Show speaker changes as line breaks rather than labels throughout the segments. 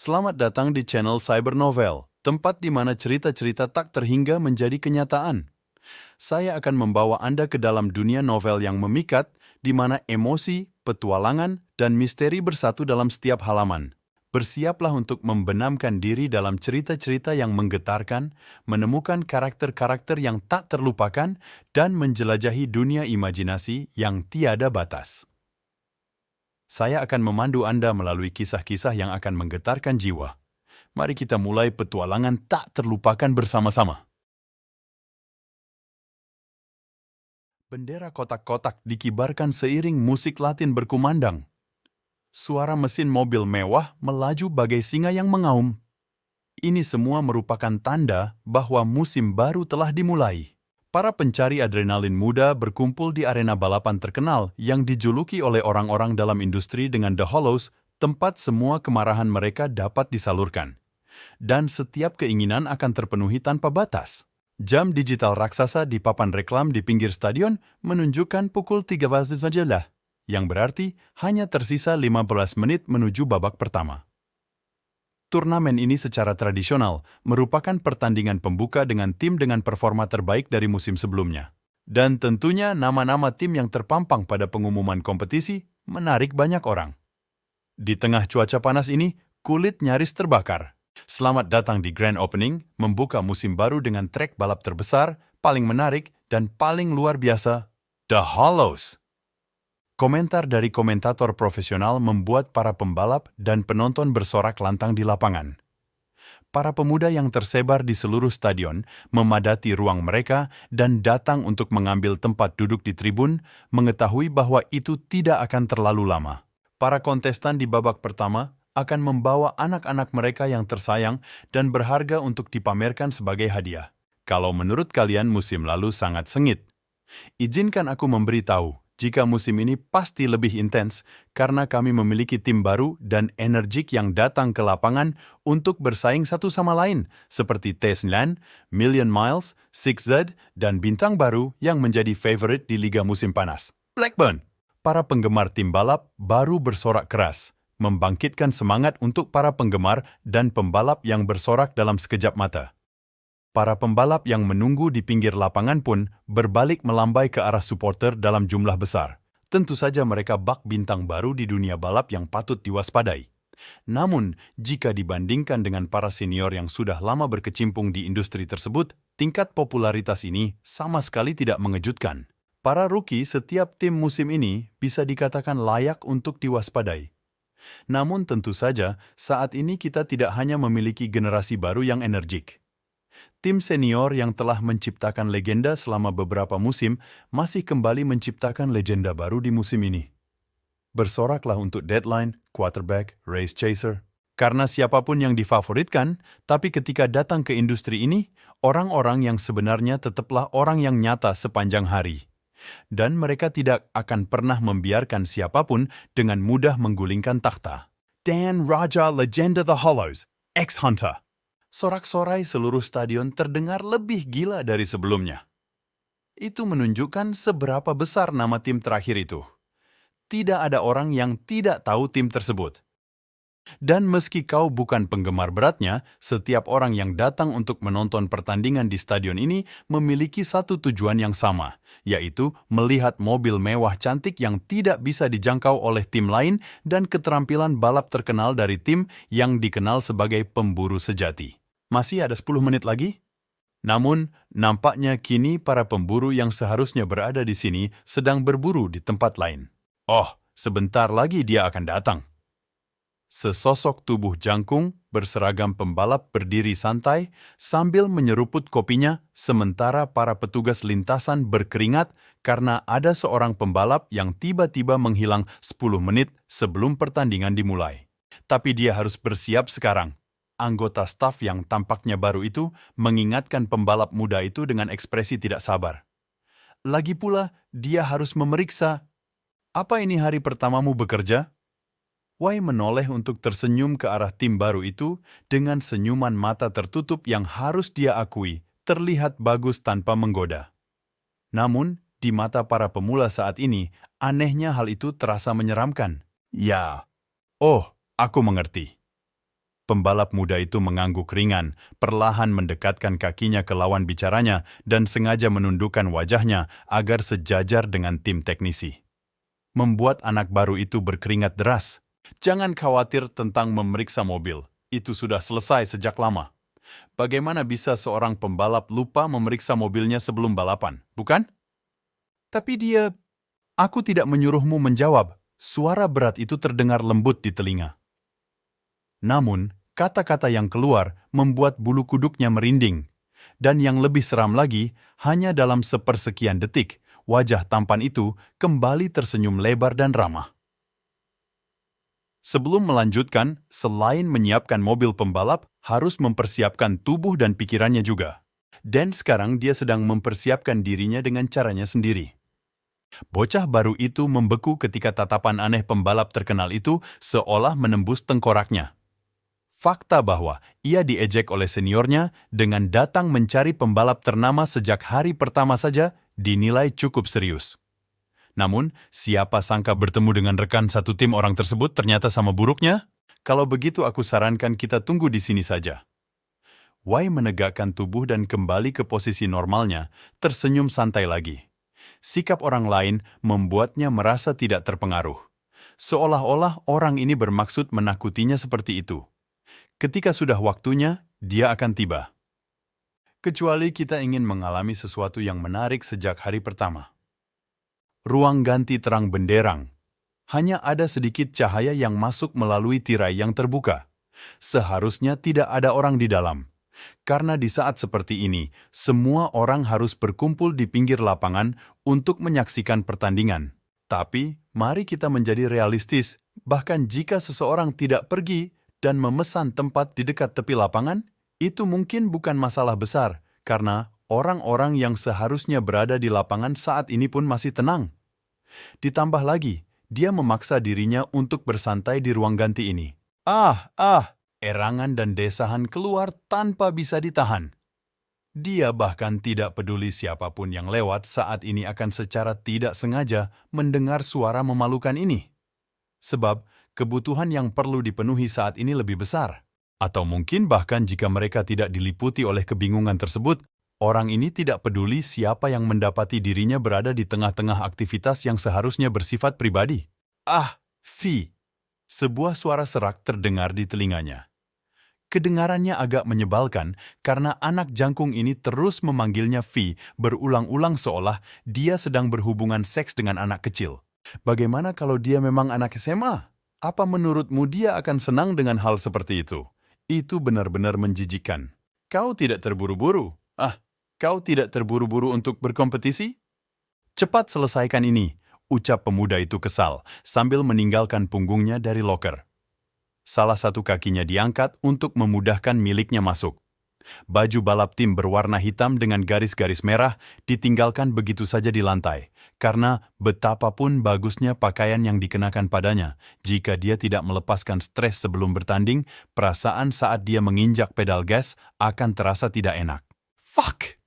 Selamat datang di channel Cyber Novel, tempat di mana cerita-cerita tak terhingga menjadi kenyataan. Saya akan membawa Anda ke dalam dunia novel yang memikat, di mana emosi, petualangan, dan misteri bersatu dalam setiap halaman. Bersiaplah untuk membenamkan diri dalam cerita-cerita yang menggetarkan, menemukan karakter-karakter yang tak terlupakan, dan menjelajahi dunia imajinasi yang tiada batas. Saya akan memandu Anda melalui kisah-kisah yang akan menggetarkan jiwa. Mari kita mulai petualangan tak terlupakan bersama-sama. Bendera kotak-kotak dikibarkan seiring musik Latin berkumandang. Suara mesin mobil mewah melaju bagai singa yang mengaum. Ini semua merupakan tanda bahwa musim baru telah dimulai. Para pencari adrenalin muda berkumpul di arena balapan terkenal yang dijuluki oleh orang-orang dalam industri dengan The Hollows, tempat semua kemarahan mereka dapat disalurkan. Dan setiap keinginan akan terpenuhi tanpa batas. Jam digital raksasa di papan reklam di pinggir stadion menunjukkan pukul 13 sajalah, yang berarti hanya tersisa 15 menit menuju babak pertama. Turnamen ini secara tradisional merupakan pertandingan pembuka dengan tim dengan performa terbaik dari musim sebelumnya. Dan tentunya nama-nama tim yang terpampang pada pengumuman kompetisi menarik banyak orang. Di tengah cuaca panas ini, kulit nyaris terbakar. Selamat datang di Grand Opening, membuka musim baru dengan trek balap terbesar, paling menarik, dan paling luar biasa, The Hollows. Komentar dari komentator profesional membuat para pembalap dan penonton bersorak lantang di lapangan. Para pemuda yang tersebar di seluruh stadion memadati ruang mereka dan datang untuk mengambil tempat duduk di tribun, mengetahui bahwa itu tidak akan terlalu lama. Para kontestan di babak pertama akan membawa anak-anak mereka yang tersayang dan berharga untuk dipamerkan sebagai hadiah. Kalau menurut kalian musim lalu sangat sengit, izinkan aku memberitahu, jika musim ini pasti lebih intens karena kami memiliki tim baru dan energik yang datang ke lapangan untuk bersaing satu sama lain, seperti T9, Million Miles, 6Z, dan bintang baru yang menjadi favorit di Liga Musim Panas, Blackburn. Para penggemar tim balap baru bersorak keras, membangkitkan semangat untuk para penggemar dan pembalap yang bersorak dalam sekejap mata. Para pembalap yang menunggu di pinggir lapangan pun berbalik melambai ke arah supporter dalam jumlah besar. Tentu saja mereka bak bintang baru di dunia balap yang patut diwaspadai. Namun, jika dibandingkan dengan para senior yang sudah lama berkecimpung di industri tersebut, tingkat popularitas ini sama sekali tidak mengejutkan. Para rookie setiap tim musim ini bisa dikatakan layak untuk diwaspadai. Namun tentu saja, saat ini kita tidak hanya memiliki generasi baru yang energik. Tim senior yang telah menciptakan legenda selama beberapa musim masih kembali menciptakan legenda baru di musim ini. Bersoraklah untuk deadline, quarterback, race chaser. Karena siapapun yang difavoritkan, tapi ketika datang ke industri ini, orang-orang yang sebenarnya tetaplah orang yang nyata sepanjang hari. Dan mereka tidak akan pernah membiarkan siapapun dengan mudah menggulingkan takhta. Dan Raja Legenda The Hollows, ex-Hunter. Sorak-sorai seluruh stadion terdengar lebih gila dari sebelumnya. Itu menunjukkan seberapa besar nama tim terakhir itu. Tidak ada orang yang tidak tahu tim tersebut. Dan meski kau bukan penggemar beratnya, setiap orang yang datang untuk menonton pertandingan di stadion ini memiliki satu tujuan yang sama, yaitu melihat mobil mewah cantik yang tidak bisa dijangkau oleh tim lain dan keterampilan balap terkenal dari tim yang dikenal sebagai pemburu sejati. Masih ada 10 menit lagi? Namun, nampaknya kini para pemburu yang seharusnya berada di sini sedang berburu di tempat lain. Oh, sebentar lagi dia akan datang. Sesosok tubuh jangkung berseragam pembalap berdiri santai sambil menyeruput kopinya sementara para petugas lintasan berkeringat karena ada seorang pembalap yang tiba-tiba menghilang 10 menit sebelum pertandingan dimulai. Tapi dia harus bersiap sekarang. Anggota staf yang tampaknya baru itu mengingatkan pembalap muda itu dengan ekspresi tidak sabar. Lagi pula, dia harus memeriksa, apa ini hari pertamamu bekerja? Wai menoleh untuk tersenyum ke arah tim baru itu dengan senyuman mata tertutup yang harus dia akui terlihat bagus tanpa menggoda. Namun, di mata para pemula saat ini, anehnya hal itu terasa menyeramkan. Ya, oh, aku mengerti. Pembalap muda itu mengangguk ringan, perlahan mendekatkan kakinya ke lawan bicaranya dan sengaja menundukkan wajahnya agar sejajar dengan tim teknisi. Membuat anak baru itu berkeringat deras. Jangan khawatir tentang memeriksa mobil, itu sudah selesai sejak lama. Bagaimana bisa seorang pembalap lupa memeriksa mobilnya sebelum balapan, bukan? Tapi aku tidak menyuruhmu menjawab. Suara berat itu terdengar lembut di telinga. Namun, kata-kata yang keluar membuat bulu kuduknya merinding. Dan yang lebih seram lagi, hanya dalam sepersekian detik, wajah tampan itu kembali tersenyum lebar dan ramah. Sebelum melanjutkan, selain menyiapkan mobil pembalap, harus mempersiapkan tubuh dan pikirannya juga. Dan sekarang dia sedang mempersiapkan dirinya dengan caranya sendiri. Bocah baru itu membeku ketika tatapan aneh pembalap terkenal itu seolah menembus tengkoraknya. Fakta bahwa ia diejek oleh seniornya dengan datang mencari pembalap ternama sejak hari pertama saja dinilai cukup serius. Namun, siapa sangka bertemu dengan rekan satu tim orang tersebut ternyata sama buruknya? Kalau begitu aku sarankan kita tunggu di sini saja. Wai menegakkan tubuh dan kembali ke posisi normalnya, tersenyum santai lagi. Sikap orang lain membuatnya merasa tidak terpengaruh. Seolah-olah orang ini bermaksud menakutinya seperti itu. Ketika sudah waktunya, dia akan tiba. Kecuali kita ingin mengalami sesuatu yang menarik sejak hari pertama. Ruang ganti terang benderang. Hanya ada sedikit cahaya yang masuk melalui tirai yang terbuka. Seharusnya tidak ada orang di dalam. Karena di saat seperti ini, semua orang harus berkumpul di pinggir lapangan untuk menyaksikan pertandingan. Tapi, mari kita menjadi realistis. Bahkan jika seseorang tidak pergi dan memesan tempat di dekat tepi lapangan, itu mungkin bukan masalah besar, karena orang-orang yang seharusnya berada di lapangan saat ini pun masih tenang. Ditambah lagi, dia memaksa dirinya untuk bersantai di ruang ganti ini. Erangan dan desahan keluar tanpa bisa ditahan. Dia bahkan tidak peduli siapapun yang lewat saat ini akan secara tidak sengaja mendengar suara memalukan ini. Sebab, kebutuhan yang perlu dipenuhi saat ini lebih besar. Atau mungkin bahkan jika mereka tidak diliputi oleh kebingungan tersebut, orang ini tidak peduli siapa yang mendapati dirinya berada di tengah-tengah aktivitas yang seharusnya bersifat pribadi. Sebuah suara serak terdengar di telinganya. Kedengarannya agak menyebalkan karena anak jangkung ini terus memanggilnya Vi berulang-ulang seolah dia sedang berhubungan seks dengan anak kecil. Bagaimana kalau dia memang anak SMA? Apa menurutmu dia akan senang dengan hal seperti itu? Itu benar-benar menjijikkan. Kau tidak terburu-buru? Kau tidak terburu-buru untuk berkompetisi? Cepat selesaikan ini, ucap pemuda itu kesal sambil meninggalkan punggungnya dari loker. Salah satu kakinya diangkat untuk memudahkan miliknya masuk. Baju balap tim berwarna hitam dengan garis-garis merah ditinggalkan begitu saja di lantai, karena betapapun bagusnya pakaian yang dikenakan padanya, jika dia tidak melepaskan stres sebelum bertanding, perasaan saat dia menginjak pedal gas akan terasa tidak enak. Fuck!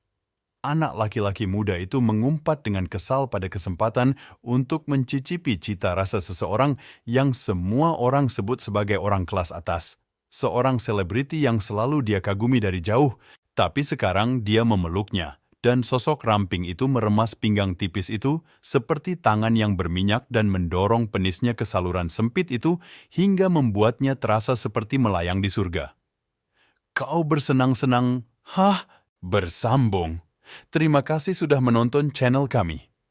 Anak laki-laki muda itu mengumpat dengan kesal pada kesempatan untuk mencicipi cita rasa seseorang yang semua orang sebut sebagai orang kelas atas. Seorang selebriti yang selalu dia kagumi dari jauh, tapi sekarang dia memeluknya. Dan sosok ramping itu meremas pinggang tipis itu seperti tangan yang berminyak dan mendorong penisnya ke saluran sempit itu hingga membuatnya terasa seperti melayang di surga. Kau bersenang-senang, bersambung. Terima kasih sudah menonton channel kami.